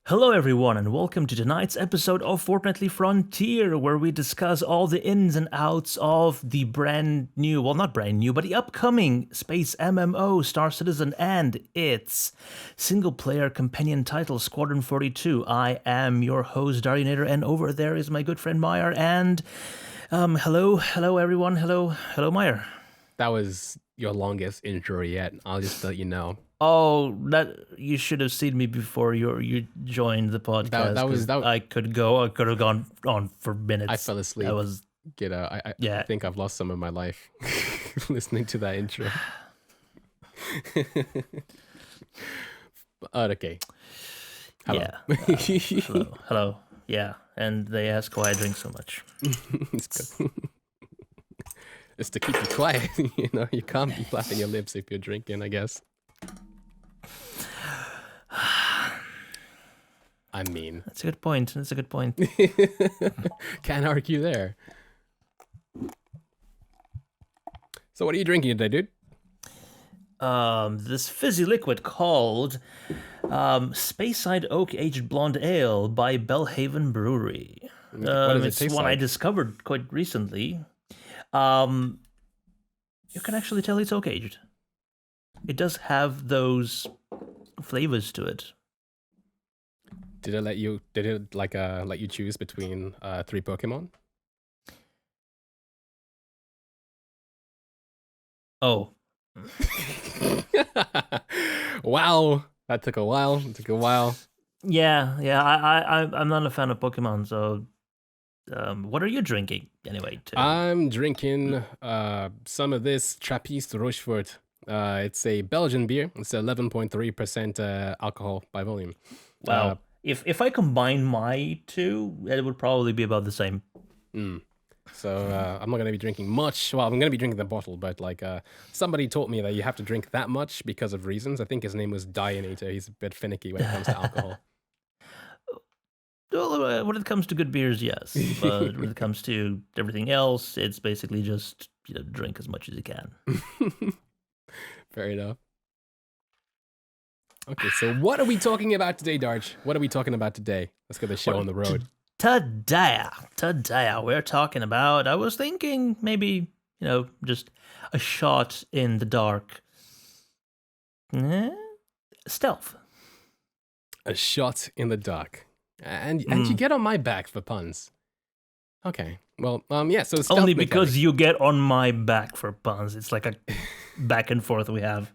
Hello, everyone, and welcome to tonight's episode of Fortnightly Frontier, where we discuss all the ins and outs of the brand new, well, not brand new, but the upcoming space MMO, Star Citizen, and its single player companion title, Squadron 42. I am your host, Darjanator, and over there is my good friend Myre. And hello, everyone. Hello, Myre. That was your longest intro yet. I'll just let you know. Oh, that you should have seen me before you joined the podcast. That was that. I could have gone on for minutes. I fell asleep. That was I think I've lost some of my life listening to that intro. Okay. Hello. Yeah. Hello. Yeah. And they ask why I drink so much. It's to keep you quiet. You can't be flapping your lips if you're drinking, I guess. I mean, that's a good point. Can't argue there. So what are you drinking today, dude? This fizzy liquid called Speyside Oak Aged Blonde Ale by Belhaven Brewery. It's one I discovered quite recently. You can actually tell it's oak aged. It does have those flavors to it. Did it let you choose between 3 Pokemon? Oh. Wow. That took a while. Yeah. I'm not a fan of Pokemon, so what are you drinking anyway? I'm drinking some of this Trappiste Rochefort. It's a Belgian beer. It's 11.3% alcohol by volume. Wow. If I combine my two, it would probably be about the same. So I'm not going to be drinking much. Well, I'm going to be drinking the bottle, but somebody taught me that you have to drink that much because of reasons. I think his name was Darjanator. He's a bit finicky when it comes to alcohol. Well, when it comes to good beers, yes. But when it comes to everything else, it's basically just drink as much as you can. Fair enough. Okay, so what are we talking about today, Darj? What are we talking about today? Let's get the show on the road. Today, we're talking about, I was thinking maybe, just a shot in the dark. Stealth. A shot in the dark. And you get on my back for puns. Okay. Well, yeah, so stealth only because mechanic. You get on my back for puns. It's like a back and forth we have.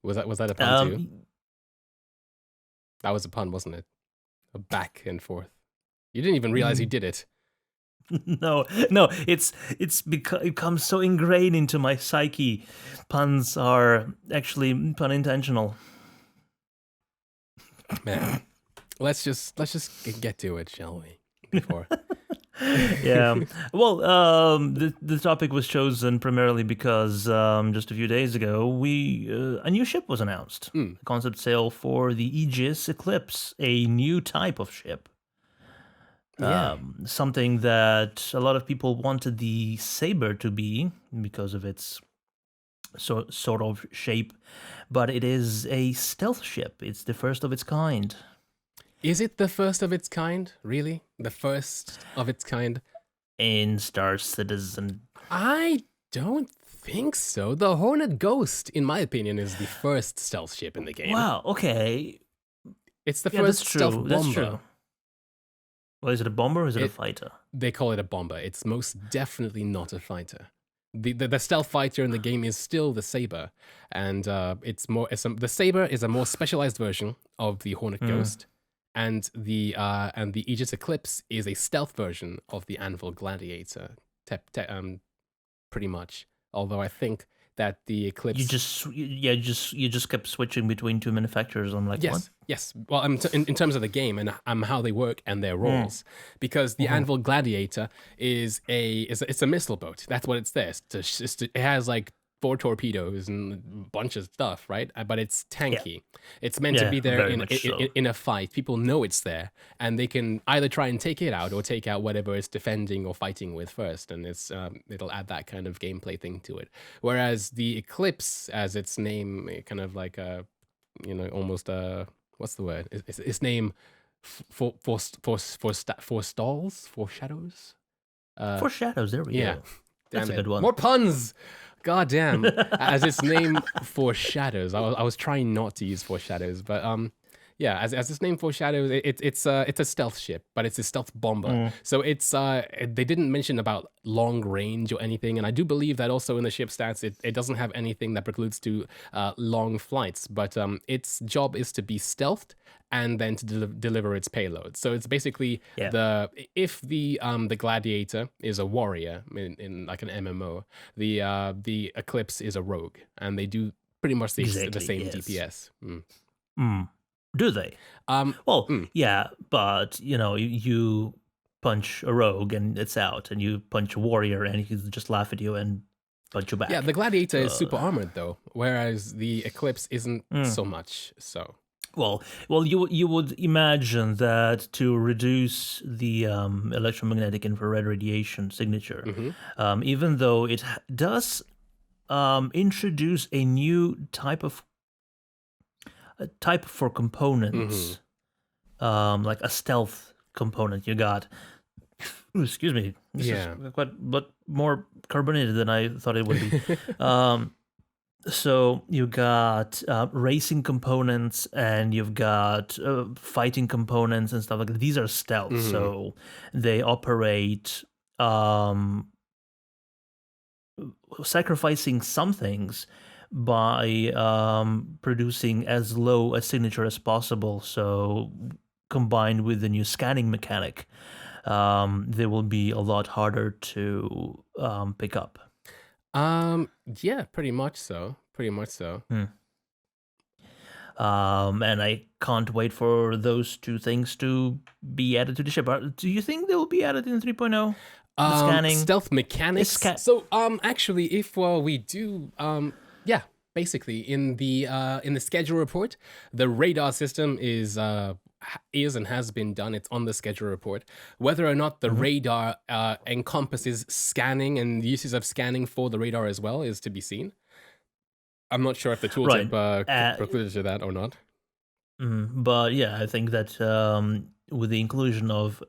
Was that a pun too? That was a pun, wasn't it? A back and forth. You didn't even realize you did it. No, it's because it comes so ingrained into my psyche. Puns are actually pun intentional. Man, let's just get to it, shall we? Before. Yeah. Well, the topic was chosen primarily because just a few days ago, a new ship was announced. A concept sale for the Aegis Eclipse, a new type of ship. Yeah. Something that a lot of people wanted the Saber to be because of its sort of shape, but it is a stealth ship. It's the first of its kind. Is it the first of its kind? Really? The first of its kind? In Star Citizen? I don't think so. The Hornet Ghost, in my opinion, is the first stealth ship in the game. Wow, okay. It's the first stealth bomber. That's true. Well, is it a bomber or is it a fighter? They call it a bomber. It's most definitely not a fighter. The stealth fighter in the game is still the Saber, and the Saber is a more specialized version of the Hornet Ghost. And the Aegis Eclipse is a stealth version of the Anvil Gladiator, pretty much. Although I think that the Eclipse you just kept switching between two manufacturers. I'm like, what? Yes. Well, in terms of the game and how they work and their roles, because the Anvil Gladiator is a missile boat. That's what it's there. It has like 4 torpedoes and a bunch of stuff, right? But it's tanky. Yeah. It's meant to be there in a fight. People know it's there, and they can either try and take it out or take out whatever it's defending or fighting with first, and it'll add that kind of gameplay thing to it. Whereas the Eclipse, as its name, kind of like almost what's the word? Its name forestalls, foreshadows. Foreshadows. There we Yeah, go. That's damn a it. good one. More puns. God damn. As its name foreshadows, I was trying not to use foreshadows, but yeah, as its name foreshadows, it's a stealth ship, but it's a stealth bomber. So it's they didn't mention about long range or anything, and I do believe that also in the ship stats, it doesn't have anything that precludes to long flights, but its job is to be stealthed and then to deliver its payload. So it's basically if the gladiator is a warrior in like an MMO, the Eclipse is a rogue, and they do pretty much the same DPS. Do they? Well, yeah, but you punch a rogue and it's out, and you punch a warrior and he just laugh at you and punch you back. Yeah, the gladiator is super armored though, whereas the Eclipse isn't so much. So. Well, you would imagine that to reduce the electromagnetic infrared radiation signature, even though it does introduce a new type for components, like a stealth component. You got, excuse me, this is quite but more carbonated than I thought it would be. So you got racing components, and you've got fighting components and stuff like that. These are stealth, so they operate sacrificing some things by producing as low a signature as possible. So combined with the new scanning mechanic, they will be a lot harder to pick up. Yeah, pretty much so. And I can't wait for those two things to be added to the ship. Do you think they will be added in 3.0? Scanning, stealth mechanics. So actually, if we do yeah, basically in the schedule report, the radar system is and has been done. It's on the schedule report. Whether or not the radar encompasses scanning and uses of scanning for the radar as well is to be seen. I'm not sure if the tooltip precludes to that or not. But yeah, I think that with the inclusion of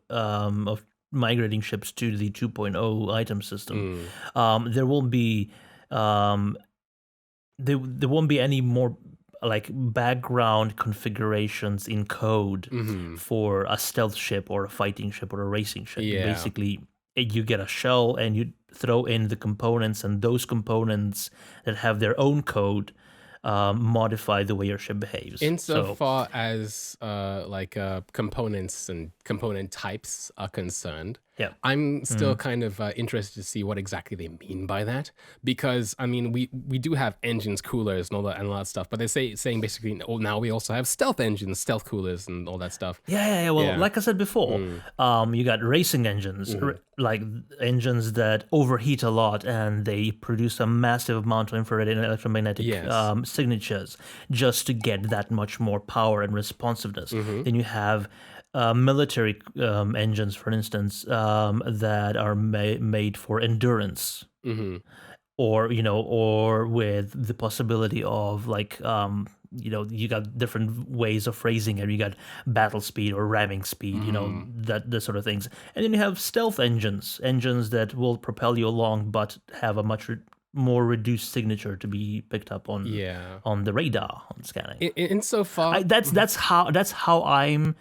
migrating ships to the 2.0 item system, there will be there won't be any more like background configurations in code for a stealth ship or a fighting ship or a racing ship. Basically, you get a shell and you throw in the components, and those components that have their own code modify the way your ship behaves. Insofar as components and component types are concerned, I'm still kind of interested to see what exactly they mean by that, because I mean we do have engines, coolers, and all that stuff, but they're saying basically now we also have stealth engines, stealth coolers, and all that stuff. Well, like I said before, you got racing engines, like engines that overheat a lot and they produce a massive amount of infrared and electromagnetic signatures just to get that much more power and responsiveness. Then you have military engines, for instance, that are made for endurance, or or with the possibility of like you got different ways of phrasing it. You got battle speed or ramming speed, that sort of things. And then you have stealth engines that will propel you along, but have a much more reduced signature to be picked up on the radar on scanning. Insofar, that's how I'm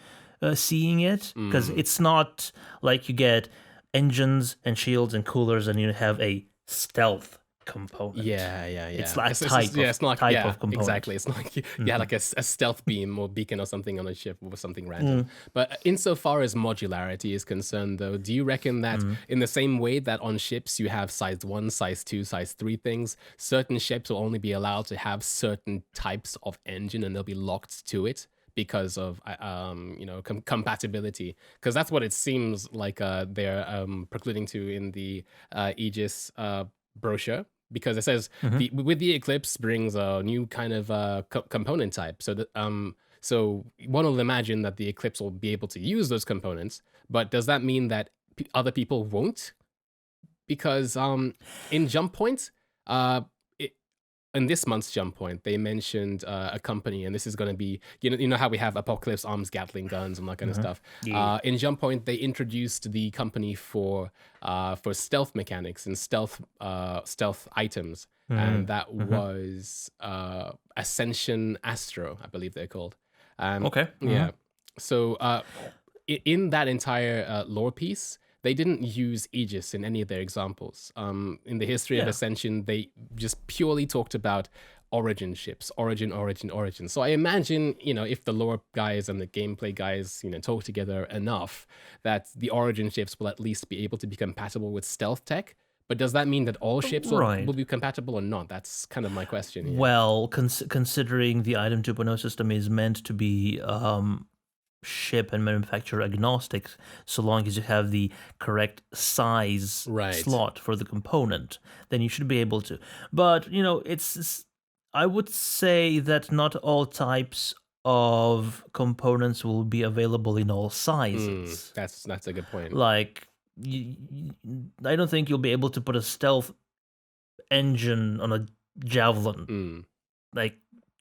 seeing it, because it's not like you get engines and shields and coolers and you have a stealth component. It's like type of component. Exactly. It's not like you had like a stealth beam or beacon or something on a ship or something random. But insofar as modularity is concerned, though, do you reckon that in the same way that on ships you have size 1, size 2, size 3 things, certain ships will only be allowed to have certain types of engine and they'll be locked to it because of compatibility? Because that's what it seems like they're precluding to in the Aegis brochure, because it says with the Eclipse brings a new kind of component type. So that so one will imagine that the Eclipse will be able to use those components, but does that mean that other people won't? Because in jump points, in this month's Jump Point, they mentioned a company, and this is going to be, you know how we have Apocalypse Arms, Gatling guns, and that kind of stuff. Yeah. In Jump Point, they introduced the company for stealth mechanics and stealth items, and that was Ascension Astro, I believe they're called. Okay. Yeah. So in that entire lore piece, they didn't use Aegis in any of their examples. In the history of Yeah. Ascension, they just purely talked about origin ships, origin. So I imagine, if the lore guys and the gameplay guys, talk together enough, that the origin ships will at least be able to be compatible with stealth tech. But does that mean that all ships will be compatible or not? That's kind of my question here. Well, considering the Item 2.0 system is meant to be ship and manufacturer agnostic, so long as you have the correct size slot for the component, then you should be able to. But I would say that not all types of components will be available in all sizes. That's a good point. Like, I don't think you'll be able to put a stealth engine on a javelin. Like,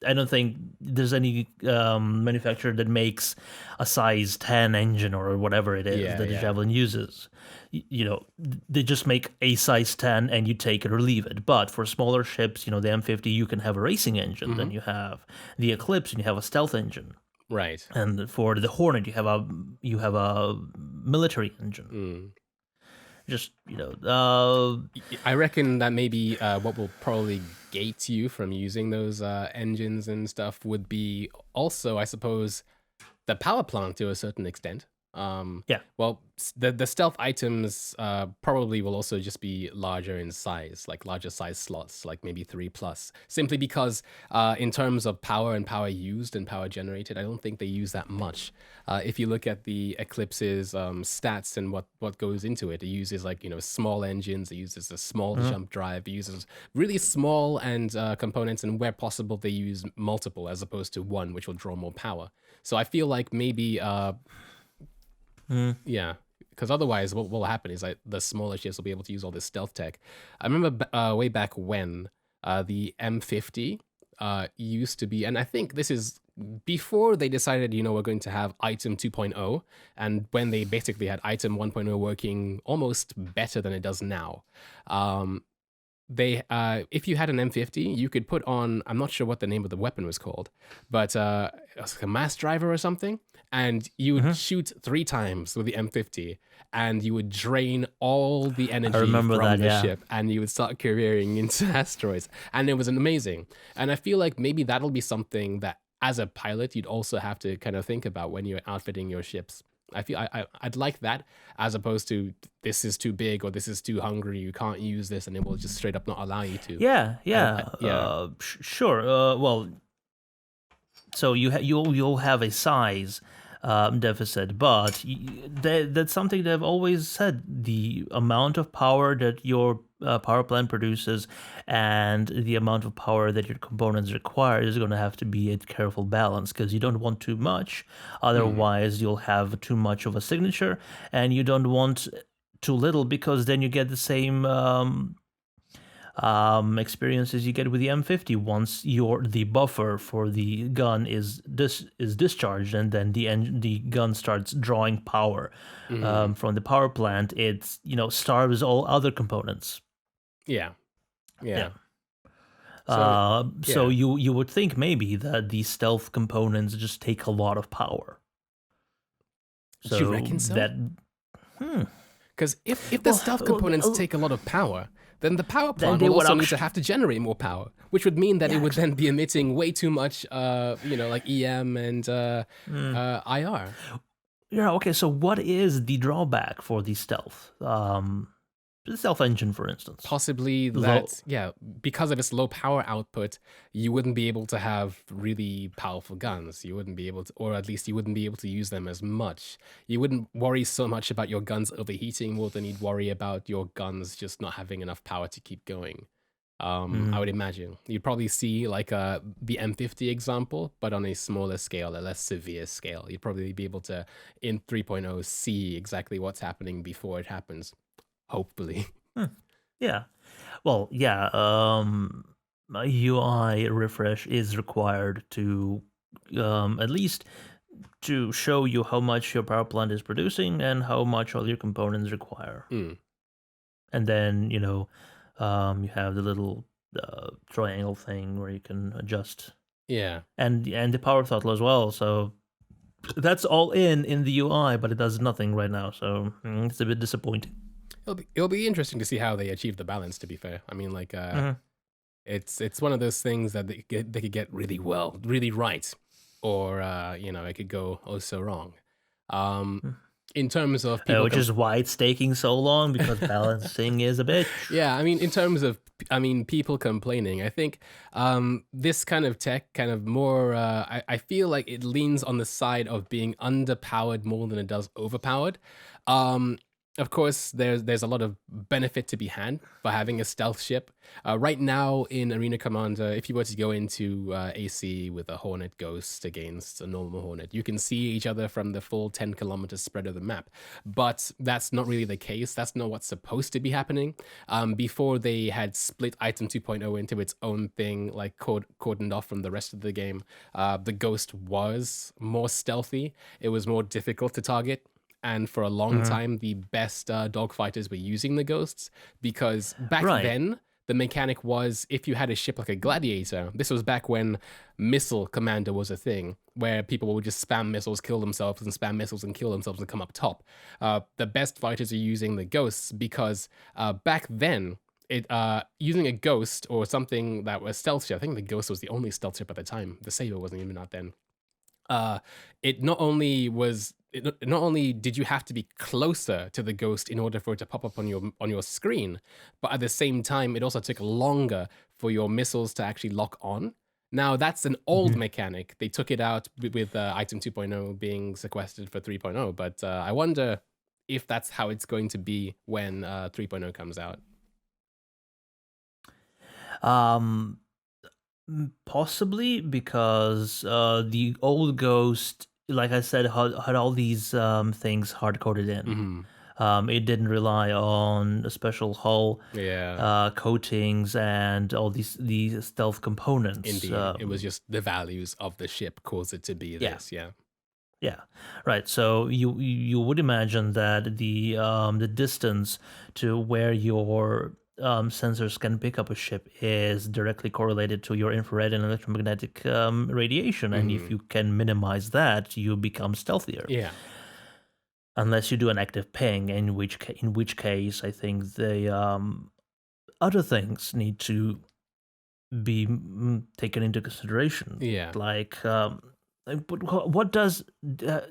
I don't think there's any manufacturer that makes a size 10 engine or whatever it is that the Javelin uses. They just make a size 10 and you take it or leave it. But for smaller ships, the M50, you can have a racing engine. Then you have the Eclipse and you have a stealth engine. Right. And for the Hornet, you have a military engine. Just, I reckon that maybe what will probably gate you from using those engines and stuff would be also, I suppose, the power plant to a certain extent. Well, the stealth items probably will also just be larger in size, like larger size slots, like maybe 3+. Simply because in terms of power and power used and power generated, I don't think they use that much. If you look at the Eclipse's stats and what goes into it, it uses small engines, it uses a small jump drive, it uses really small and components, and where possible they use multiple as opposed to one, which will draw more power. So I feel like maybe yeah, because otherwise what will happen is the smaller ships will be able to use all this stealth tech. I remember way back when the M50 used to be, and I think this is before they decided, we're going to have Item 2.0, and when they basically had Item 1.0 working almost better than it does now. If you had an M50, you could put on, I'm not sure what the name of the weapon was called, but it was like a mass driver or something, and you would shoot 3 times with the M50, and you would drain all the energy from the ship, and you would start careering into asteroids, and it was amazing. And I feel like maybe that'll be something that, as a pilot, you'd also have to kind of think about when you're outfitting your ships. I feel I'd like that, as opposed to this is too big or this is too hungry, you can't use this, and it will just straight up not allow you to. Sure. Well, so you'll have a size deficit, but that's something that I've always said. The amount of power that your power plant produces and the amount of power that your components require is going to have to be a careful balance, because you don't want too much, otherwise you'll have too much of a signature, and you don't want too little, because then you get the same experiences you get with the M50. Once the buffer for the gun is discharged, and then the gun starts drawing power from the power plant, it starves all other components. Yeah. So you would think maybe that the stealth components just take a lot of power. Do you reckon so? Because if the stealth components take a lot of power, then the power plant will also need to have to generate more power, which would mean that it would then be emitting way too much, like EM and IR. Yeah. Okay. So what is the drawback for the stealth? The stealth engine, for instance. Possibly that, because of its low power output, you wouldn't be able to have really powerful guns. You wouldn't be able to, or at least you wouldn't be able to use them as much. You wouldn't worry so much about your guns overheating more than you'd worry about your guns just not having enough power to keep going. I would imagine. You'd probably see like the M50 example, but on a smaller scale, a less severe scale. You'd probably be able to, in 3.0, see exactly what's happening before it happens. Hopefully. Yeah. Well, yeah. a UI refresh is required to at least to show you how much your power plant is producing and how much all your components require. And then you have the little triangle thing where you can adjust. Yeah. And the power throttle as well. So that's all in the UI, but it does nothing right now. So it's a bit disappointing. It'll be interesting to see how they achieve the balance. To be fair, I mean, like, it's one of those things that they could get really right, or it could go oh so wrong. In terms of people, which is why it's taking so long, because balancing is a bitch. Yeah, I mean, in terms of, people complaining, I think this kind of tech kind of more, I feel like it leans on the side of being underpowered more than it does overpowered. Of course, there's a lot of benefit to be had for having a stealth ship. Right now in Arena Commander, if you were to go into AC with a Hornet Ghost against a normal Hornet, you can see each other from the full 10-kilometer spread of the map. But that's not really the case. That's not what's supposed to be happening. Before they had split Item 2.0 into its own thing, like cordoned off from the rest of the game, the Ghost was more stealthy. It was more difficult to target. And for a long time, the best dogfighters were using the ghosts, because back then, the mechanic was, if you had a ship like a Gladiator, this was back when Missile Commander was a thing, where people would just spam missiles, kill themselves, and spam missiles and kill themselves and come up top. The best fighters are using the ghosts because back then, using a ghost or something that was stealth ship, I think the ghost was the only stealth ship at the time. The Saber wasn't even out then. It not only did you have to be closer to the ghost in order for it to pop up on your screen, but at the same time, it also took longer for your missiles to actually lock on. Now, that's an old mechanic. They took it out with Item 2.0 being sequestered for 3.0, but I wonder if that's how it's going to be when 3.0 comes out. Possibly, because the old Ghost, like I said, had all these things hard-coded in. It didn't rely on a special hull, coatings, and all these stealth components. Indeed, it was just the values of the ship caused it to be this. Yeah, right. So you would imagine that the distance to where your sensors can pick up a ship is directly correlated to your infrared and electromagnetic radiation, and if you can minimize that, you become stealthier. Yeah. Unless you do an active ping, in which case I think the other things need to be taken into consideration. Yeah. Like. But what does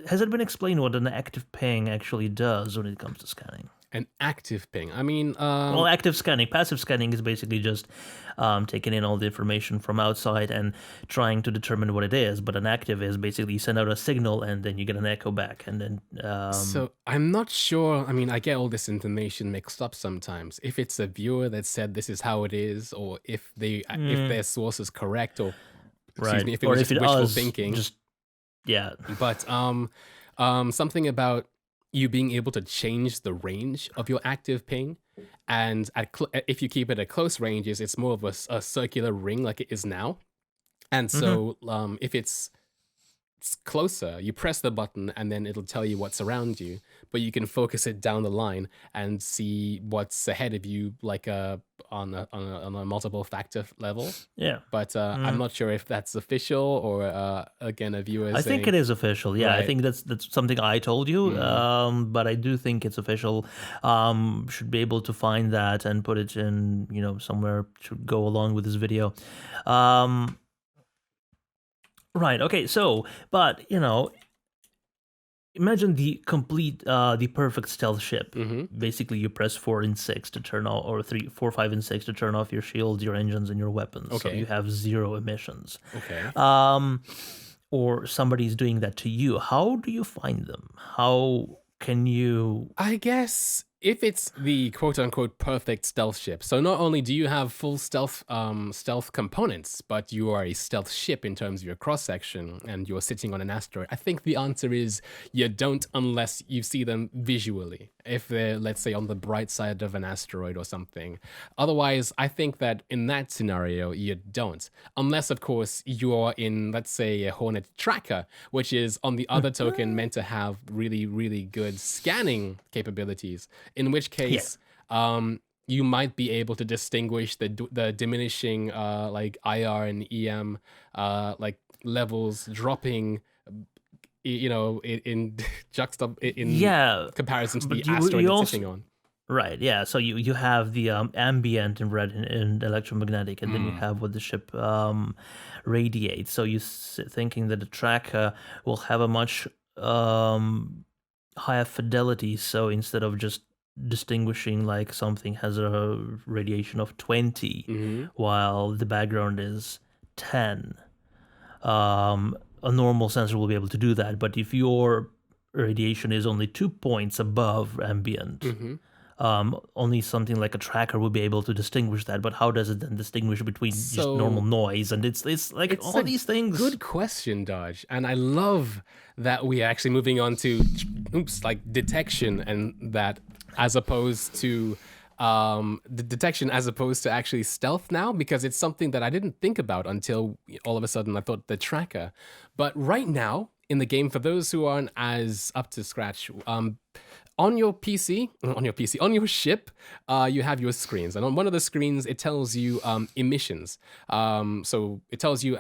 has it been explained what an active ping actually does when it comes to scanning? An active ping. I mean, well, active scanning, passive scanning is basically just taking in all the information from outside and trying to determine what it is. But an active is basically you send out a signal and then you get an echo back, and then. So I'm not sure. I mean, I get all this information mixed up sometimes. If it's a viewer that said this is how it is, or if if their source is correct, or excuse me, if it was just wishful thinking. Yeah. But something about you being able to change the range of your active ping, and if you keep it at close ranges, it's more of a circular ring like it is now. And so if it's closer, you press the button and then it'll tell you what's around you, but you can focus it down the line and see what's ahead of you, like on a multiple factor level. Yeah. But I'm not sure if that's official or again a viewer. I think it is official. Yeah, right. I think that's something I told you. But I do think it's official. Should be able to find that and put it in somewhere to go along with this video. Right. Okay. So, but imagine the complete, the perfect stealth ship. Basically, you press 4 and 6 to turn off, or 3, 4, 5, and 6 to turn off your shields, your engines, and your weapons. Okay. So you have 0 emissions. Okay. Or somebody's doing that to you. How do you find them? How can you? I guess if it's the quote unquote perfect stealth ship, so not only do you have full stealth components, but you are a stealth ship in terms of your cross section and you're sitting on an asteroid, I think the answer is you don't unless you see them visually. If they're, let's say, on the bright side of an asteroid or something. Otherwise, I think that in that scenario, you don't. Unless, of course, you're in, let's say, a Hornet tracker, which is on the other token meant to have really, really good scanning capabilities. In which case, you might be able to distinguish the diminishing like IR and EM like levels dropping, you know, in comparison to the asteroid it's sitting on. Right, yeah. So you have the ambient and red and electromagnetic, and then you have what the ship radiates. So you're thinking that the tracker will have a much higher fidelity. So instead of just distinguishing like something has a radiation of 20 while the background is 10, a normal sensor will be able to do that. But if your radiation is only 2 points above ambient, only something like a tracker will be able to distinguish that. But how does it then distinguish between just normal noise? And it's like all these things. Good question, Dodge. And I love that we are actually moving on to like detection, and that as opposed to the detection as opposed to actually stealth now, because it's something that I didn't think about until all of a sudden I thought the tracker. But right now in the game, for those who aren't as up to scratch, on your ship, you have your screens, and on one of the screens it tells you emissions. So it tells you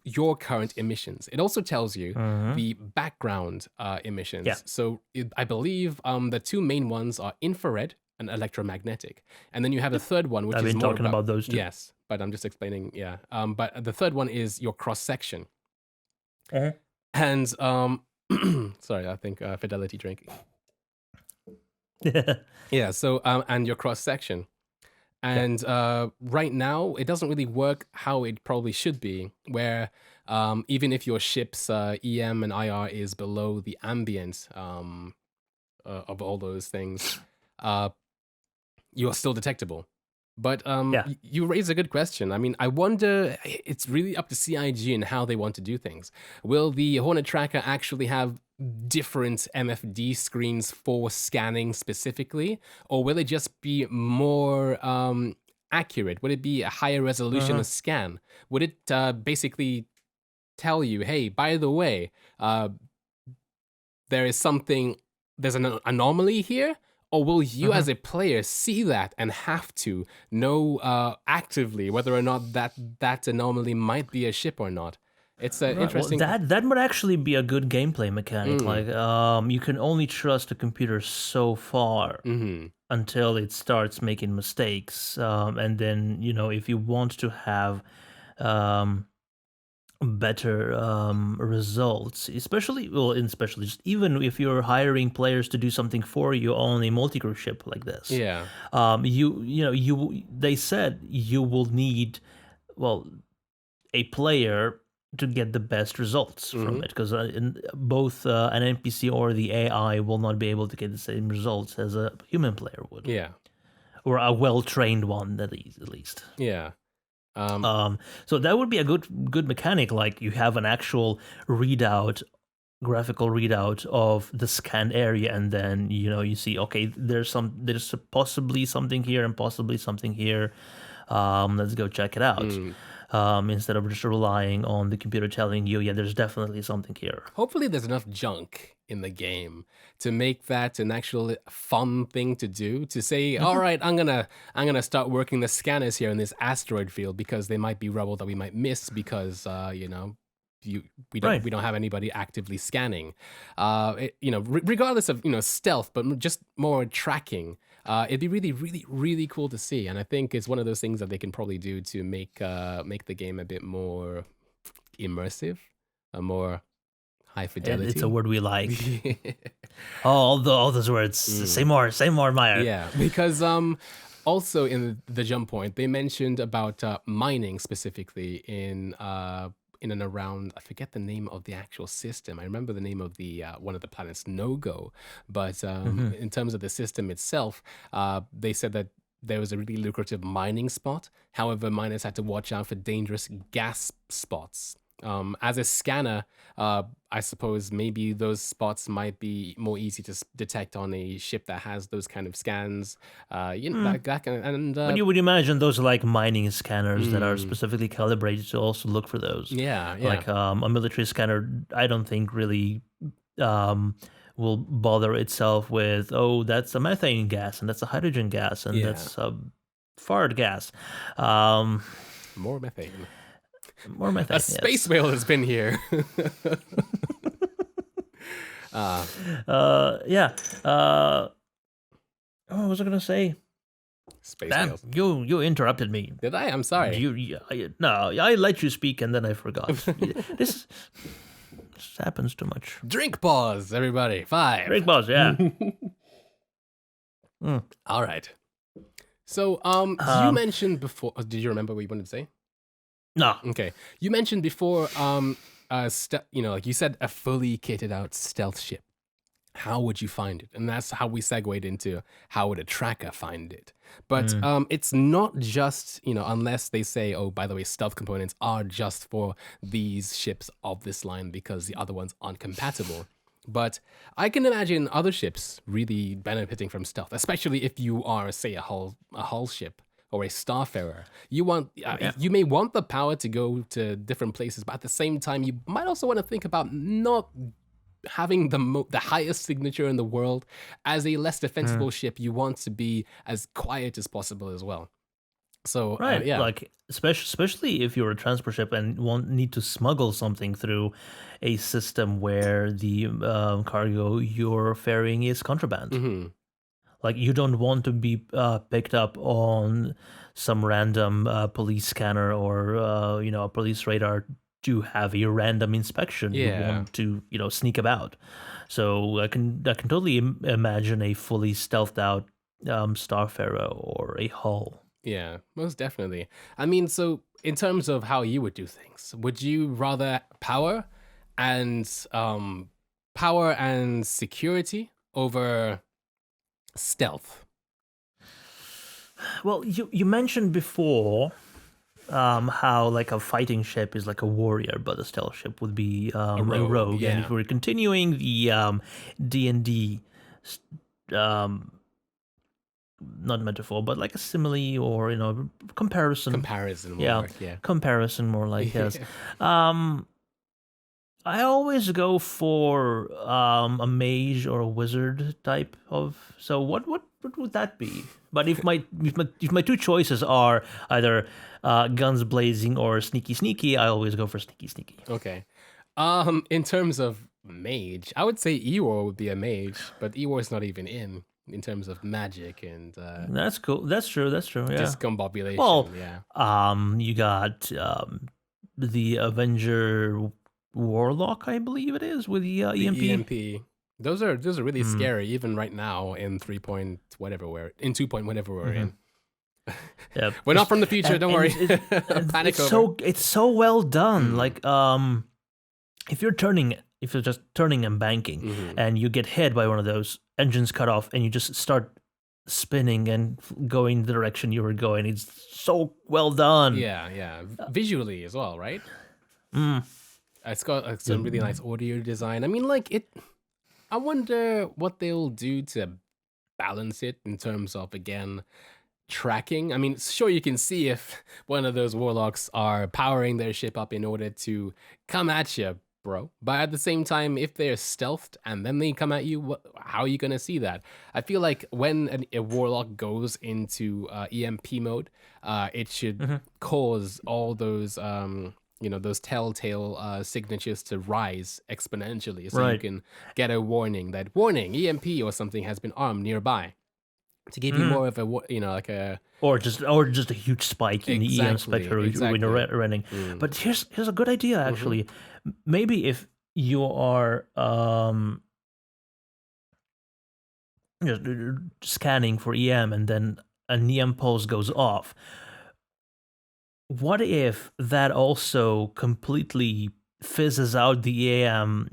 your current emissions. It also tells you the background emissions. Yeah. So I believe the two main ones are infrared and electromagnetic, and then you have a third one, which I've is been more talking about those two. Yes, but I'm just explaining. Yeah. But the third one is your cross section. And sorry, I think fidelity drink. Yeah, so and your cross section, and right now it doesn't really work how it probably should be, where even if your ship's EM and IR is below the ambient of all those things, you're still detectable. But you raise a good question. I mean, I wonder, it's really up to CIG and how they want to do things. Will the Hornet tracker actually have different MFD screens for scanning specifically, or will it just be more accurate? Would it be a higher resolution of scan? Would it basically tell you, hey, by the way, there's an anomaly here? Or will you as a player see that and have to know actively whether or not that anomaly might be a ship or not? It's interesting. Well, that would actually be a good gameplay mechanic. Like you can only trust a computer so far until it starts making mistakes, and then if you want to have better results, especially just even if you're hiring players to do something for you on a multi-crew ship like this. Yeah. They said you will need a player to get the best results from it, because both an NPC or the AI will not be able to get the same results as a human player would. Yeah. Or a well-trained one at least. Yeah. So that would be a good mechanic. Like you have an actual graphical readout of the scanned area, and then you see, okay, there's possibly something here and possibly something here. Let's go check it out. Instead of just relying on the computer telling you, yeah, there's definitely something here. Hopefully there's enough junk in the game to make that an actual fun thing to do, to say, all right, I'm gonna start working the scanners here in this asteroid field, because they might be rubble that we might miss because we don't have anybody actively scanning. Regardless of stealth, but just more tracking. It'd be really, really, really cool to see, and I think it's one of those things that they can probably do to make the game a bit more immersive, a more high fidelity. It's a word we like. all those words. Say more, Myre. Yeah, because also in the jump point, they mentioned about mining specifically in in and around. I forget the name of the actual system. I remember the name of the one of the planets, No-Go, but in terms of the system itself, they said that there was a really lucrative mining spot. However, miners had to watch out for dangerous gas spots. As a scanner, I suppose maybe those spots might be more easy to detect on a ship that has those kind of scans. That kind of, and Would you imagine those are like mining scanners that are specifically calibrated to also look for those? yeah. Like a military scanner, I don't think really will bother itself with, oh, that's a methane gas and that's a hydrogen gas and Yeah. that's a fart gas. More methane. More methane. A space whale has been here. Yeah. What was I gonna say? Space Damn, whales. you interrupted me. Did I? I'm sorry. No, I let you speak and then I forgot. This happens too much. Drink pause, everybody. 5. Drink pause, yeah. All right. So, you mentioned before. Did you remember what you wanted to say? No. Okay. You mentioned before, like you said, a fully kitted out stealth ship. How would you find it? And that's how we segued into how would a tracker find it. But it's not just, unless they say, oh, by the way, stealth components are just for these ships of this line because the other ones aren't compatible. But I can imagine other ships really benefiting from stealth, especially if you are, say, a hull ship or a starfarer. You may want the power to go to different places, but at the same time, you might also want to think about not having the highest signature in the world. As a less defensible ship, you want to be as quiet as possible as well. So right, like especially if you're a transport ship and need to smuggle something through a system where the cargo you're ferrying is contraband. Like you don't want to be picked up on some random police scanner or a police radar to have a random inspection. Yeah. You want to sneak about. So I can totally imagine a fully stealthed out starfarer or a hull. Yeah, most definitely. I mean, so in terms of how you would do things, would you rather power and security over stealth? Well, you mentioned before how like a fighting ship is like a warrior, but a stealth ship would be a rogue. Yeah. And if we're continuing the D&D not metaphor, but like a simile or comparison. Comparison more, yeah. Comparison more like yes. I always go for a mage or a wizard type of. So what would that be? But if my two choices are either guns blazing or sneaky, I always go for sneaky. Okay. In terms of mage, I would say Eeyore would be a mage, but Eeyore's not even in terms of magic and that's cool. That's true. Yeah. Discombobulation. Well, yeah. You got the Avenger Warlock, I believe it is, with the EMP. EMP. Those are really scary, even right now in 3 point whatever we're in 2 point whatever we're in. Yeah, we're not from the future. Don't worry. Panic over. It's so well done. Like if you're just turning and banking, and you get hit by one of those, engines cut off, and you just start spinning and going the direction you were going. It's so well done. Yeah. Visually as well, right? It's got some really nice audio design. I mean, I wonder what they'll do to balance it in terms of, again, tracking. I mean, sure, you can see if one of those warlocks are powering their ship up in order to come at you, bro. But at the same time, if they're stealthed and then they come at you, how are you going to see that? I feel like when a warlock goes into EMP mode, it should cause all those those telltale signatures to rise exponentially, so you can get a warning that EMP or something has been armed nearby, to give you more of a like a or just a huge spike in the EM spectre when you're running. But here's a good idea actually. Maybe if you are scanning for EM and then an EM pulse goes off, what if that also completely fizzes out the AM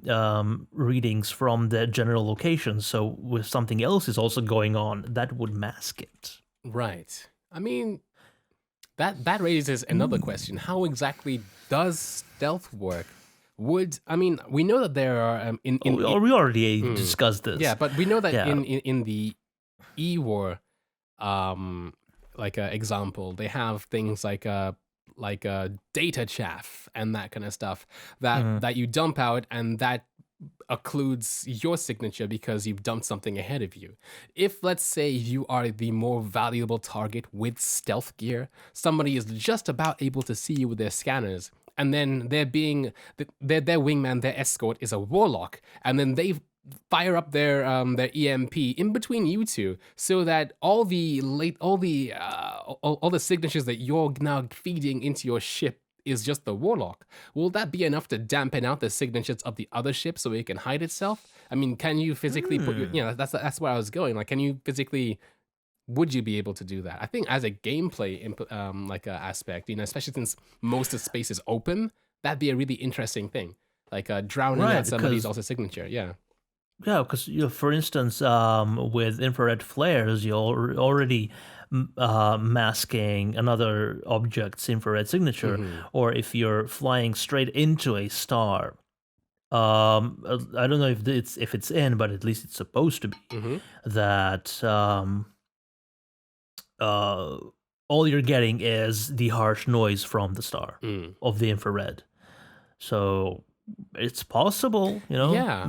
readings from the general location? So if something else is also going on, that would mask it. Right. I mean, that raises another question. How exactly does stealth work? We know that there are We already discussed this. yeah, but we know that Yeah. in the E-War example, they have things like data chaff and that kind of stuff that you dump out, and that occludes your signature because you've dumped something ahead of you. If, let's say, you are the more valuable target with stealth gear, somebody is just about able to see you with their scanners, and then their wingman, their escort, is a warlock, and then they fire up their EMP in between you two, so that all the signatures that you're now feeding into your ship is just the warlock. Will that be enough to dampen out the signatures of the other ship so it can hide itself? I mean, can you physically put your, that's where I was going. Like, can you physically, would you be able to do that? I think as a gameplay aspect, especially since most of space is open, that'd be a really interesting thing. Like drowning out somebody's also signature. Yeah. Yeah, because for instance, with infrared flares, you're already masking another object's infrared signature, or if you're flying straight into a star. I don't know if it's in, but at least it's supposed to be that all you're getting is the harsh noise from the star of the infrared. So it's possible, Yeah.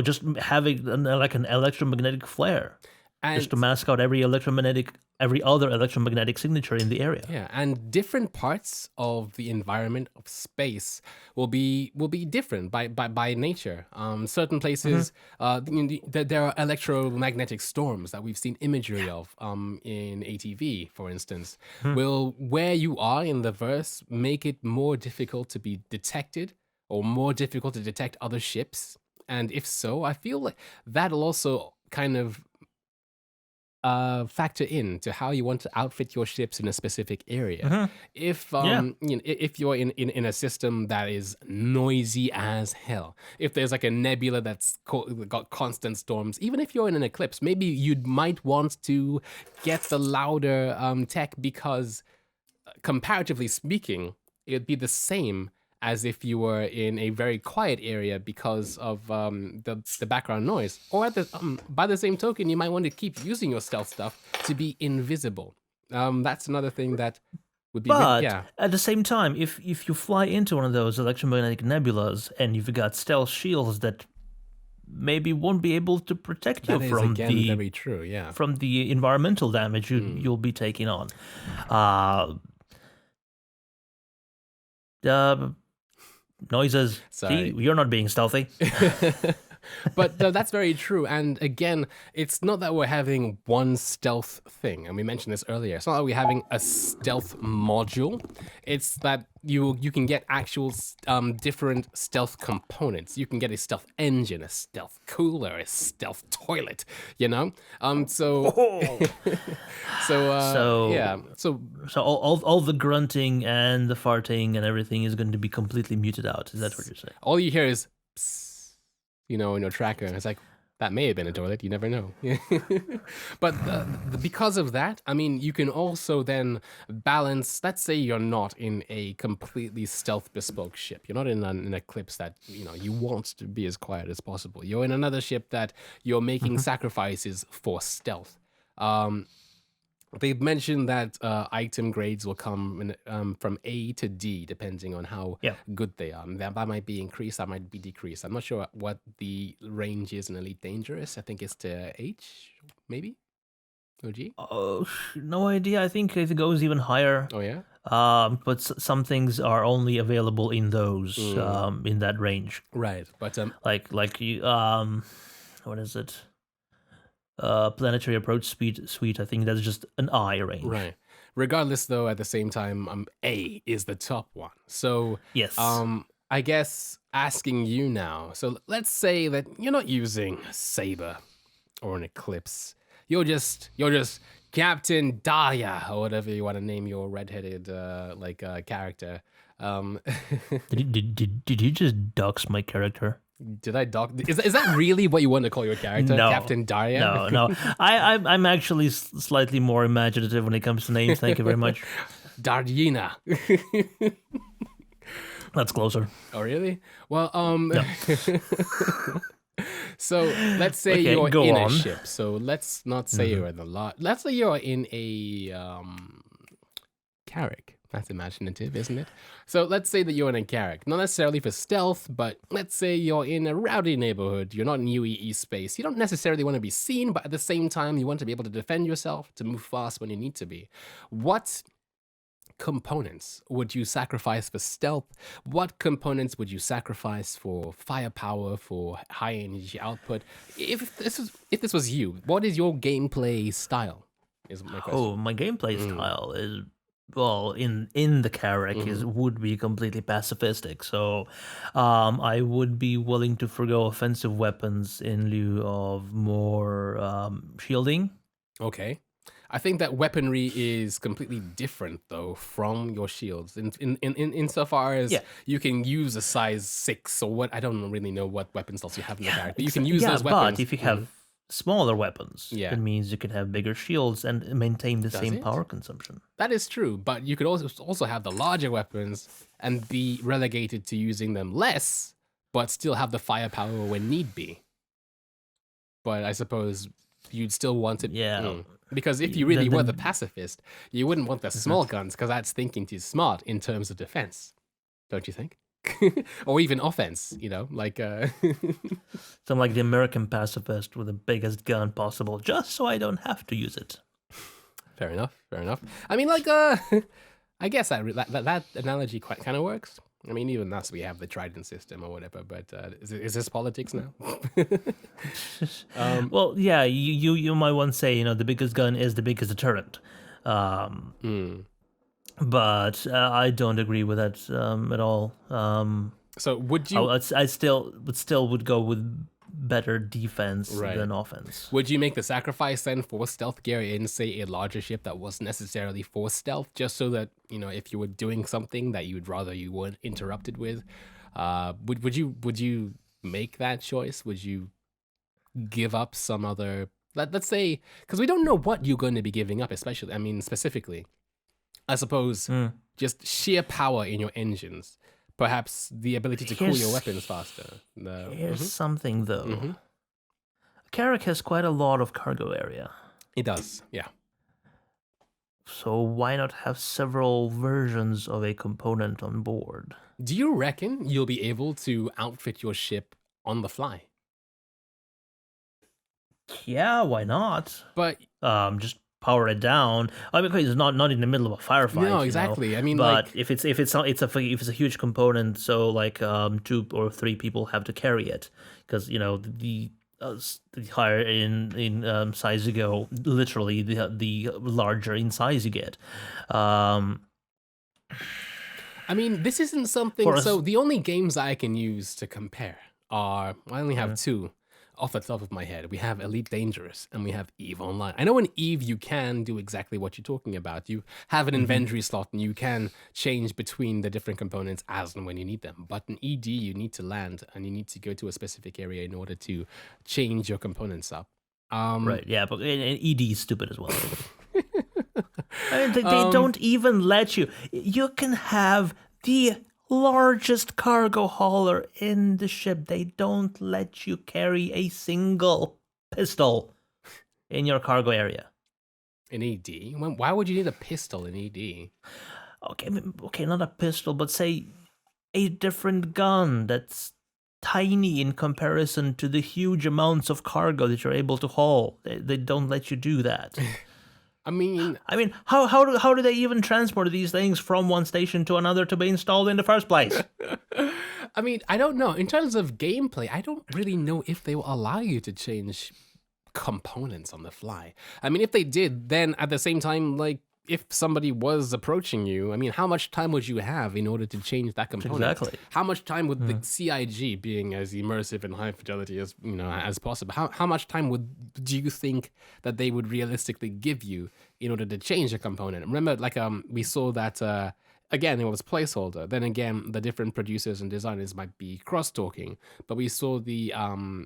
Just having an electromagnetic flare, just to mask out every other electromagnetic signature in the area. Yeah, and different parts of the environment of space will be different by nature. Certain places, there are electromagnetic storms that we've seen imagery of in ATV, for instance. Will where you are in the verse make it more difficult to be detected, or more difficult to detect other ships? And if so, I feel like that'll also kind of factor in to how you want to outfit your ships in a specific area. If if you're in a system that is noisy as hell, if there's like a nebula that's got constant storms, even if you're in an eclipse, maybe you might want to get the louder tech, because comparatively speaking, it'd be the same as if you were in a very quiet area because of the background noise. Or by the same token, you might want to keep using your stealth stuff to be invisible. That's another thing that would be at the same time, if you fly into one of those electromagnetic nebulas and you've got stealth shields that maybe won't be able to protect you from very true, yeah, from the environmental damage you'll be taking on. Noises. Sorry. See, you're not being stealthy. But that's very true. And again, it's not that we're having one stealth thing. And we mentioned this earlier. It's not that we're having a stealth module. It's that you can get actual different stealth components. You can get a stealth engine, a stealth cooler, a stealth toilet, So all the grunting and the farting and everything is going to be completely muted out. Is that what you're saying? All you hear is psst, in your tracker. It's like, that may have been a toilet. You never know. But because of that, I mean, you can also then balance. Let's say you're not in a completely stealth bespoke ship. You're not in an eclipse that you want to be as quiet as possible. You're in another ship that you're making sacrifices for stealth. They've mentioned that item grades will come from A to D, depending on how good they are. That might be increased, that might be decreased. I'm not sure what the range is in Elite Dangerous. I think it's to H, maybe? Or G? Oh, no idea. I think it goes even higher. Oh, yeah? But some things are only available in those, in that range. Right, but... like you, what is it? Planetary approach suite. I think that's just an I range. Right. Regardless, though, at the same time, A is the top one. So yes. I guess asking you now. So let's say that you're not using Saber or an Eclipse. You're just Captain Dahlia, or whatever you want to name your redheaded character. Did you just dox my character? Did I doc? Is that really what you want to call your character, No. Captain Dahlia? No. I'm actually slightly more imaginative when it comes to names. Thank you very much. Darjina. That's closer. Oh, really? Well, so let's say Okay, you're go in on. a ship. So let's not say you're in a lot. Let's say you're in a carrack. That's imaginative, isn't it? So let's say that you're in a carrack, not necessarily for stealth, but let's say you're in a rowdy neighborhood. You're not in UEE space. You don't necessarily want to be seen, but at the same time, you want to be able to defend yourself, to move fast when you need to be. What components would you sacrifice for stealth? What components would you sacrifice for firepower, for high energy output? If this was you, what is your gameplay style? Is my question. Oh, my gameplay style is, well, in the carrack would be completely pacifistic. So I would be willing to forgo offensive weapons in lieu of more shielding. Okay. I think that weaponry is completely different though from your shields. Insofar as you can use a size 6 or what, I don't really know what weapon styles you have in the character. You can use those weapons. But if you have smaller weapons, Yeah. it means you can have bigger shields and maintain the same it? power consumption. That is true, but you could also have the larger weapons and be relegated to using them less, but still have the firepower when need be. But I suppose you'd still want it. Yeah. Because if you really Then- were the pacifist, you wouldn't want the small guns, because that's thinking too smart in terms of defense, don't you think? Or even offense, like... So I'm like the American pacifist with the biggest gun possible, just so I don't have to use it. Fair enough. I mean, I guess that analogy kind of works. I mean, even us, we have the Trident system or whatever, but is this politics now? Well, yeah, you might want to say, the biggest gun is the biggest deterrent. But I don't agree with that at all. So would you... I still would go with better defense than offense. Would you make the sacrifice then for stealth gear in, say, a larger ship that wasn't necessarily for stealth, just so that, if you were doing something that you'd rather you weren't interrupted with, would you make that choice? Would you give up some other... Let's say, because we don't know what you're going to be giving up, specifically. I suppose just sheer power in your engines. Perhaps the ability to cool your weapons faster. Here's something, though. Carrack has quite a lot of cargo area. It does, yeah. So why not have several versions of a component on board? Do you reckon you'll be able to outfit your ship on the fly? Yeah, why not? But just power it down. I mean, it's not in the middle of a firefight. No, exactly. I mean, but if it's a huge component, so like 2 or 3 people have to carry it, because the higher in size you go, literally the larger in size you get. I mean, this isn't something. So the only games I can use to compare are, I only have 2. Off the top of my head, we have Elite Dangerous and we have EVE Online. I know in EVE you can do exactly what you're talking about. You have an inventory slot and you can change between the different components as and when you need them. But in ED, you need to land and you need to go to a specific area in order to change your components up. Right, yeah, but ED is stupid as well. I mean, they don't even let you. You can have the largest cargo hauler in the ship. They don't let you carry a single pistol in your cargo area. In ED? Why would you need a pistol in ED? Okay, not a pistol, but say a different gun that's tiny in comparison to the huge amounts of cargo that you're able to haul. They don't let you do that. I mean, how do they even transport these things from one station to another to be installed in the first place? I mean, I don't know. In terms of gameplay, I don't really know if they will allow you to change components on the fly. I mean, if they did, then at the same time, like, if somebody was approaching you, I mean, how much time would you have in order to change that component? Exactly. How much time would the CIG, being as immersive and high fidelity as as possible, how much time do you think that they would realistically give you in order to change a component? Remember, like we saw that again, it was placeholder. Then again, the different producers and designers might be cross-talking. But we saw the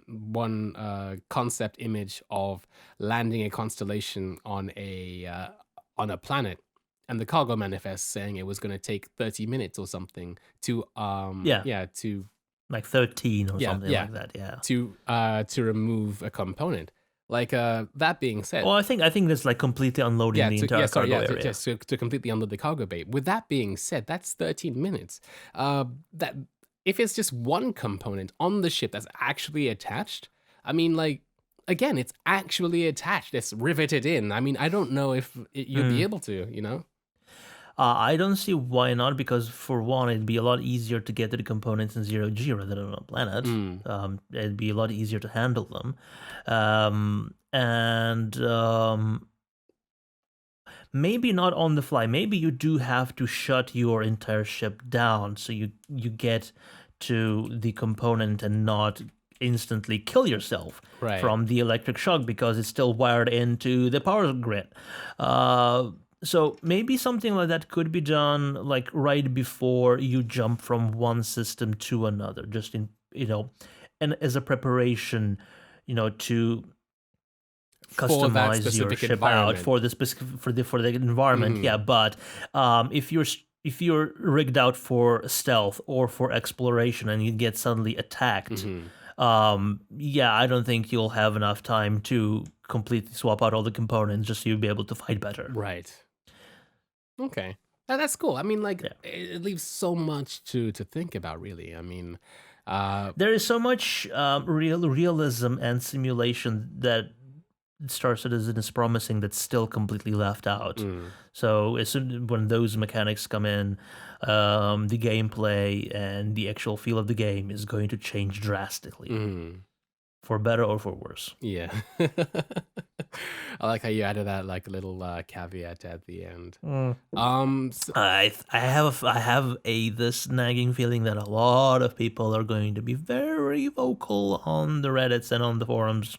one concept image of landing a constellation on a planet, and the cargo manifest saying it was going to take 30 minutes or something to to like 13 or yeah, something yeah. like that. Yeah. To remove a component. Like that being said, Well, I think that's like completely unloading the entire cargo area. just to completely unload the cargo bay. With that being said, that's 13 minutes. That if it's just one component on the ship that's actually attached, I mean, like again, it's actually attached. It's riveted in. I mean, I don't know if you'd be able to, you know. I don't see why not, because for one, it'd be a lot easier to get to the components in 0G rather than on a planet. It'd be a lot easier to handle them. Maybe not on the fly. Maybe you do have to shut your entire ship down so you get to the component and not instantly kill yourself from the electric shock because it's still wired into the power grid. So maybe something like that could be done like right before you jump from one system to another, just in and as a preparation, to customize your ship out for the specific for the environment. Yeah, but if you're rigged out for stealth or for exploration and you get suddenly attacked, I don't think you'll have enough time to completely swap out all the components just so you'll be able to fight better. Right. Okay. That's cool. I mean, like, it leaves so much to think about, really. I mean, there is so much realism and simulation that Star Citizen is promising that's still completely left out. So as soon when those mechanics come in, the gameplay and the actual feel of the game is going to change drastically. For better or for worse. Yeah. I like how you added that like little caveat at the end. I have this nagging feeling that a lot of people are going to be very vocal on the Reddits and on the forums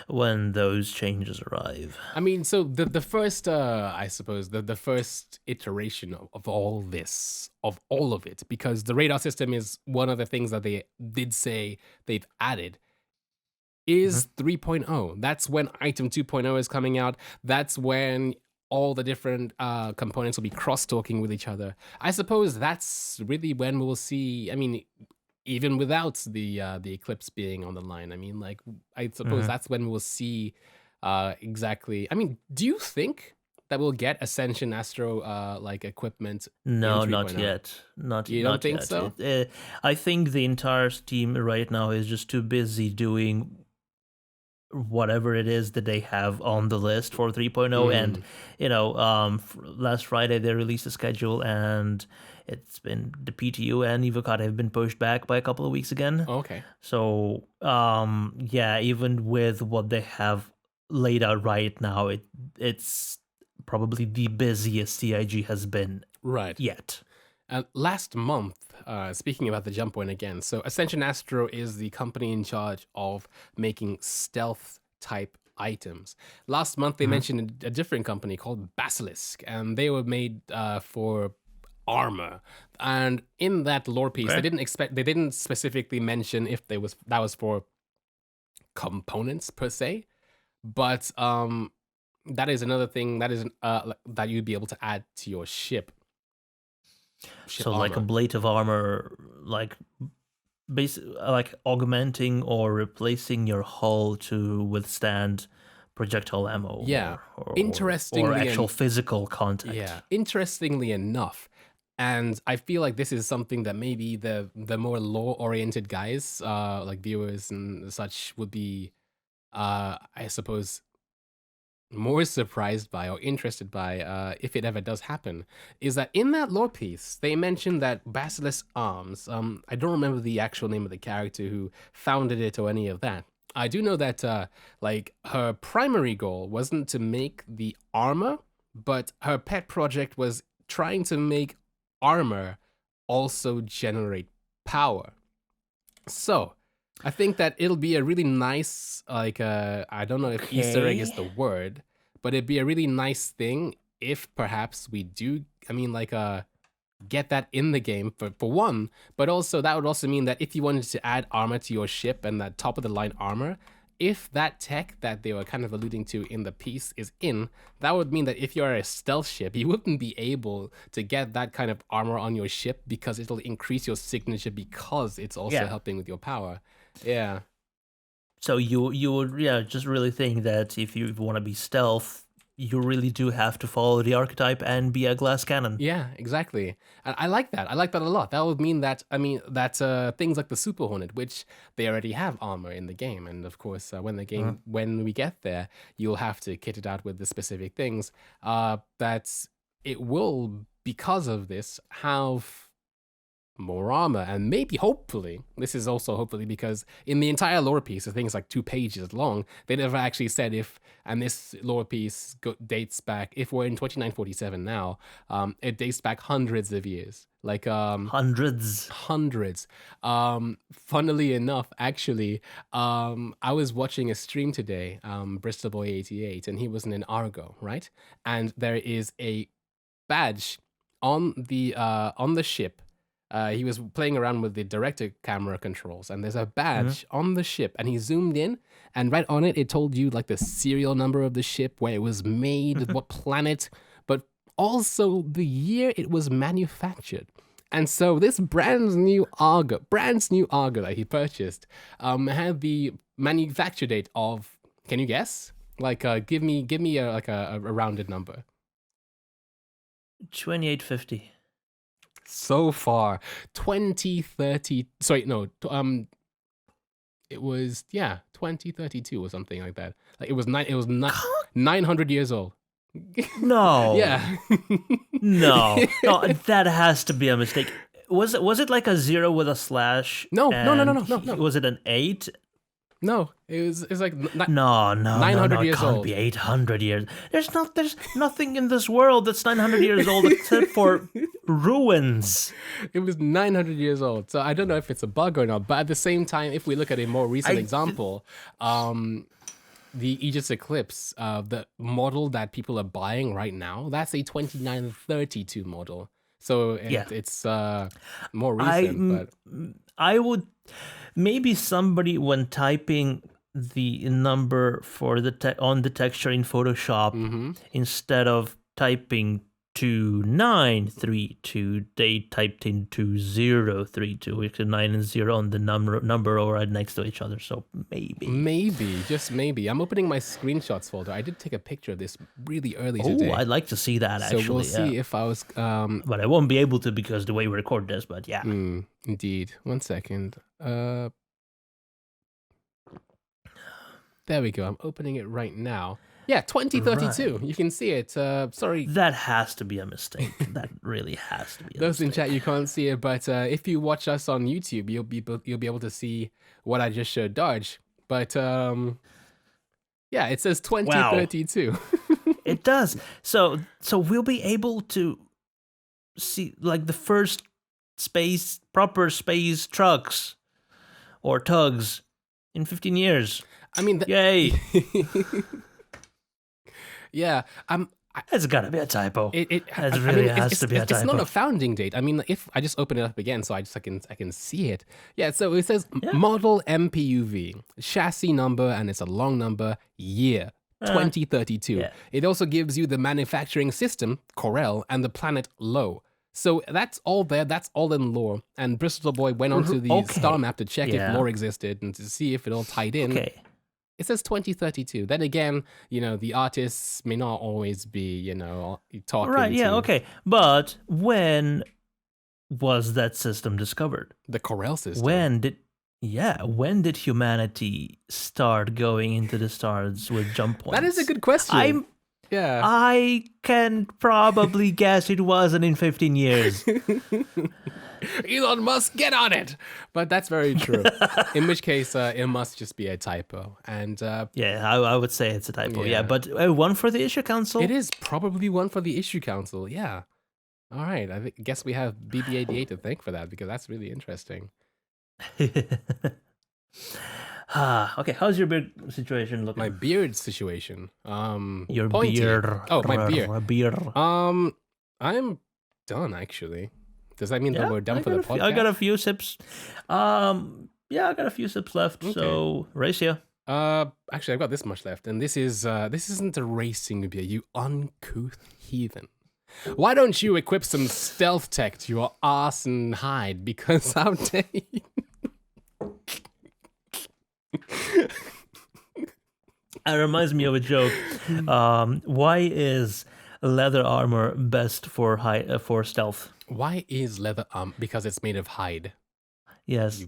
when those changes arrive. I mean, so the first, I suppose, the first iteration of all this, of all of it, because the radar system is one of the things that they did say they've added, is 3.0. That's when item 2.0 is coming out. That's when all the different components will be cross-talking with each other. I suppose that's really when we'll see, I mean, even without the Eclipse being on the line, I mean, like, I suppose that's when we'll see exactly. I mean, do you think that we'll get Ascension Astro like equipment? No, not yet. You don't think so? I think the entire team right now is just too busy doing whatever it is that they have on the list for 3.0 and last Friday they released a schedule and it's been the PTU and Evocata have been pushed back by a couple of weeks again. Okay. So even with what they have laid out right now, it's probably the busiest CIG has been yet. Last month, speaking about the jump point again, so Ascension Astro is the company in charge of making stealth type items. Last month, they mentioned a different company called Basilisk, and they were made for armor. And in that lore piece, they didn't specifically mention if that was for components per se, but that is another thing that is that you'd be able to add to your ship. So armor. Like a blade of armor, like like augmenting or replacing your hull to withstand projectile ammo. Yeah, interestingly, or actual physical contact. Yeah, interestingly enough, and I feel like this is something that maybe the more lore-oriented guys, like viewers and such, would be, I suppose, more surprised by or interested by, if it ever does happen, is that in that lore piece, they mentioned that Basilisk Arms, I don't remember the actual name of the character who founded it or any of that. I do know that, like, her primary goal wasn't to make the armor but her pet project was trying to make armor also generate power. So I think that it'll be a really nice, like, I don't know if Easter egg is the Okay. word, but it'd be a really nice thing if perhaps we do, get that in the game for one, but also that would also mean that if you wanted to add armor to your ship and that top of the line armor, if that tech that they were kind of alluding to in the piece is in, that would mean that if you're a stealth ship, you wouldn't be able to get that kind of armor on your ship because it'll increase your signature because it's also Yeah. helping with your power. Yeah. So you would just really think that if you want to be stealth, you really do have to follow the archetype and be a glass cannon. Yeah, exactly. And I like that. I like that a lot. That would mean that, things like the Super Hornet, which they already have armor in the game. And of course, when we get there, you'll have to kit it out with the specific things. That it will, because of this, have more armor, and maybe hopefully this is also hopefully because in the entire lore piece, the thing's like 2 pages long, they never actually said if, and this lore piece dates back, if we're in 2947 now, it dates back hundreds of years, like Hundreds. Funnily enough, actually, I was watching a stream today, Bristol Boy 88, and he was in an Argo, right? And there is a badge on the ship. He was playing around with the director camera controls, and there's a badge on the ship, and he zoomed in, and right on it, it told you like the serial number of the ship, where it was made, what planet, but also the year it was manufactured. And so this brand new Argo that he purchased, had the manufacture date of, can you guess? Like, give me a rounded number. 2850. So far, 2030. Sorry, no. It was 2032 or something like that. Like it was 900 years old. No. Yeah. No. No, that has to be a mistake. Was it like a 0 with a slash? No. Was it an 8? No, it's like No, 900 years it can't old. be 800 years. There's nothing in this world that's 900 years old except for ruins. It was 900 years old. So I don't know if it's a bug or not, but at the same time, if we look at a more recent example, the Aegis Eclipse, the model that people are buying right now, that's a 2932 model. So it's more recent, but I would maybe somebody when typing the number for the on the texture in Photoshop, instead of typing 2932, they typed in 2032, which is 9 and 0 on the number or right next to each other. So maybe, just maybe. I'm opening my screenshots folder. I did take a picture of this really early today. Oh, I'd like to see that actually. So we'll see if I was. But I won't be able to because the way we record this. But yeah. Indeed. 1 second. There we go. I'm opening it right now. Yeah, 2032. Right. You can see it. Sorry. That has to be a mistake. That really has to be a Those mistake. in chat, you can't see it, but if you watch us on YouTube, you'll be able to see what I just showed Darj. But yeah, it says 2032. Wow. It does. So we'll be able to see like the first proper space trucks or tugs in 15 years. I mean, yay. Yeah, it's gotta be a typo. It really has to be a typo. It's not a founding date. I mean, if I just open it up again, so I can see it. Yeah, so it says model MPUV, chassis number, and it's a long number, year 2032. Yeah. It also gives you the manufacturing system, Corel, and the planet Lo. So that's all there. That's all in lore. And Bristol Boy went onto the star map to check if lore existed and to see if it all tied in. Okay. It says 2032. Then again, the artists may not always be, talking. Right, yeah, okay. But when was that system discovered? The Corel system. When did humanity start going into the stars with jump points? That is a good question. I can probably guess it wasn't in 15 years. Elon Musk, get on it. But that's very true. In which case, it must just be a typo. And Yeah, I would say it's a typo. Yeah, Yeah. but one for the issue council. it is probably one for the issue council. Yeah. All right. Guess we have BB88 to thank for that because that's really interesting. Okay, how's your beard situation looking? My beard situation. Your pointy. beard. Oh, my beard. Beard. I'm done actually. Does that mean that we're done for the podcast? I got a few sips. Yeah, I got a few sips left. Okay. So Ratio. Actually, I've got this much left, and this isn't a racing beer, you uncouth heathen. Why don't you equip some stealth tech to your ass and hide? Because how dare you? It reminds me of a joke. Why is leather armor best for stealth? Why is leather because it's made of hide. Yes.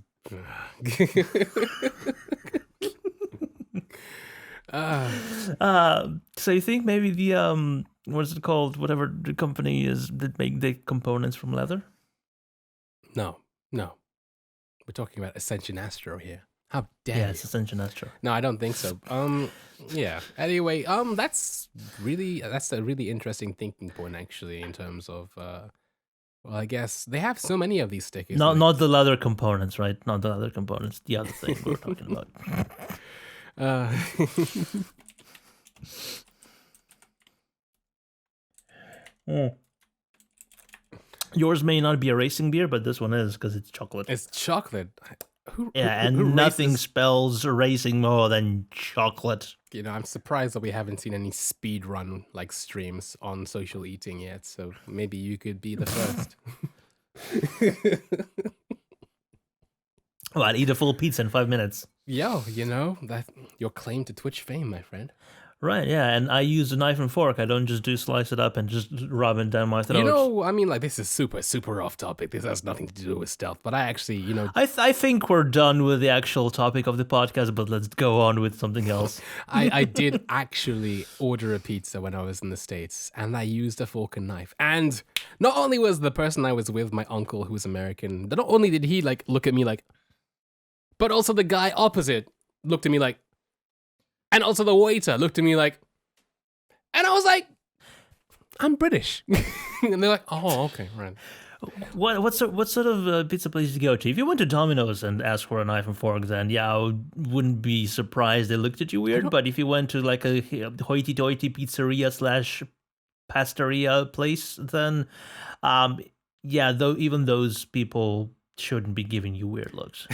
So you think maybe the what's it called? Whatever the company is that make the components from leather? No. We're talking about Ascension Astro here. How dare Yeah, you? it's Ascension Astro. No, I don't think so. Yeah. Anyway, that's a really interesting thinking point actually in terms of well, I guess they have so many of these stickers. Not the leather components, right? Not the leather components. The other thing we're talking about. Yours may not be a racing beer, but this one is because it's chocolate. It's chocolate. Who Nothing races? spells racing more than chocolate. You know, I'm surprised that we haven't seen any speed run like streams on social eating yet. So maybe you could be the first. Well, I'd eat a full pizza in 5 minutes. Yo, you know that your claim to Twitch fame, my friend. Right, yeah, and I use a knife and fork. I don't just slice it up and just rub it down my throat. You know, I mean, like this is super off topic. This has nothing to do with stealth. But I actually, you know, I think we're done with the actual topic of the podcast, but let's go on with something else. I did actually order a pizza when I was in the States, and I used a fork and knife. And not only was the person I was with, my uncle, who's American, not only did he like look at me like, but also the guy opposite looked at me like, and also the waiter looked at me like, and I was like, I'm British. And they're like, oh, okay, right. What sort of pizza place did you go to? If you went to Domino's and asked for a knife and fork, then yeah, I wouldn't be surprised they looked at you weird. But if you went to like a hoity-toity pizzeria / pastaria place, then yeah, though even those people shouldn't be giving you weird looks.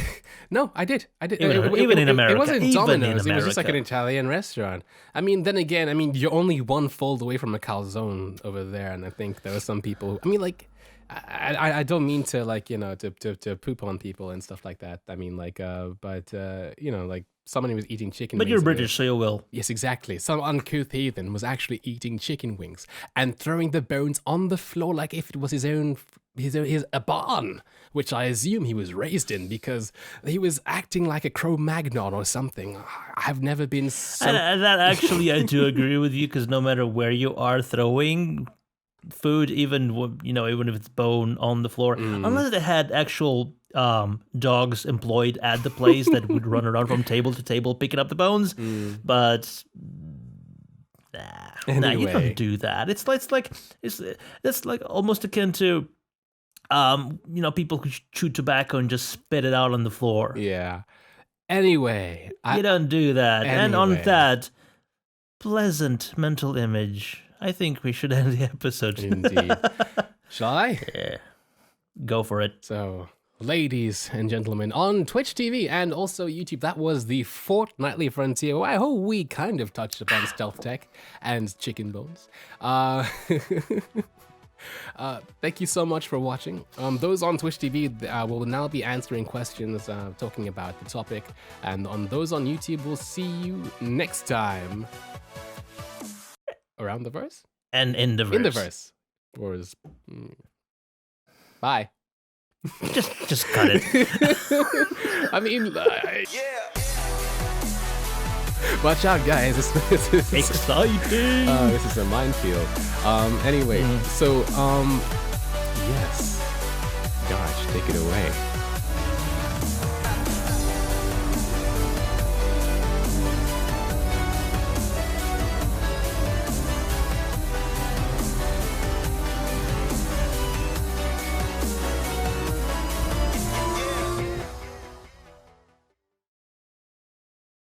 No, I did. Even in America. It wasn't Even Domino's. in It was just like an America. Italian restaurant. I mean, then again, I mean, you're only one fold away from a calzone over there, and I think there were some people. I mean, like, I don't mean to like you know to poop on people and stuff like that. I mean, like, but you know, like someone who was eating chicken. But wings you're at British, so you will. Yes, exactly. Some uncouth heathen was actually eating chicken wings and throwing the bones on the floor like if it was his a barn, which I assume he was raised in because he was acting like a Cro-Magnon or something. I've never been so. And that actually, I do agree with you because no matter where you are throwing food, even even if it's bone on the floor, unless they had actual dogs employed at the place that would run around from table to table picking up the bones, but. Nah, you Anyway. don't do that. It's like almost akin to, people who chew tobacco and just spit it out on the floor. Yeah. Anyway, You don't do that. And on Anyway. that pleasant mental image, I think we should end the episode. indeed. Shall I? Yeah. Go for it. So, ladies and gentlemen, on Twitch TV and also YouTube, that was the Fortnightly Frontier. I hope we kind of touched upon stealth tech and chicken bones. Thank you so much for watching. Those on Twitch TV will now be answering questions, talking about the topic. And on those on YouTube, we'll see you next time. Around the verse? And in the verse. In the verse. Bye. Just cut it. I mean, watch out, guys. This is Exciting. this is a minefield. Anyway, so yes, gosh, take it away.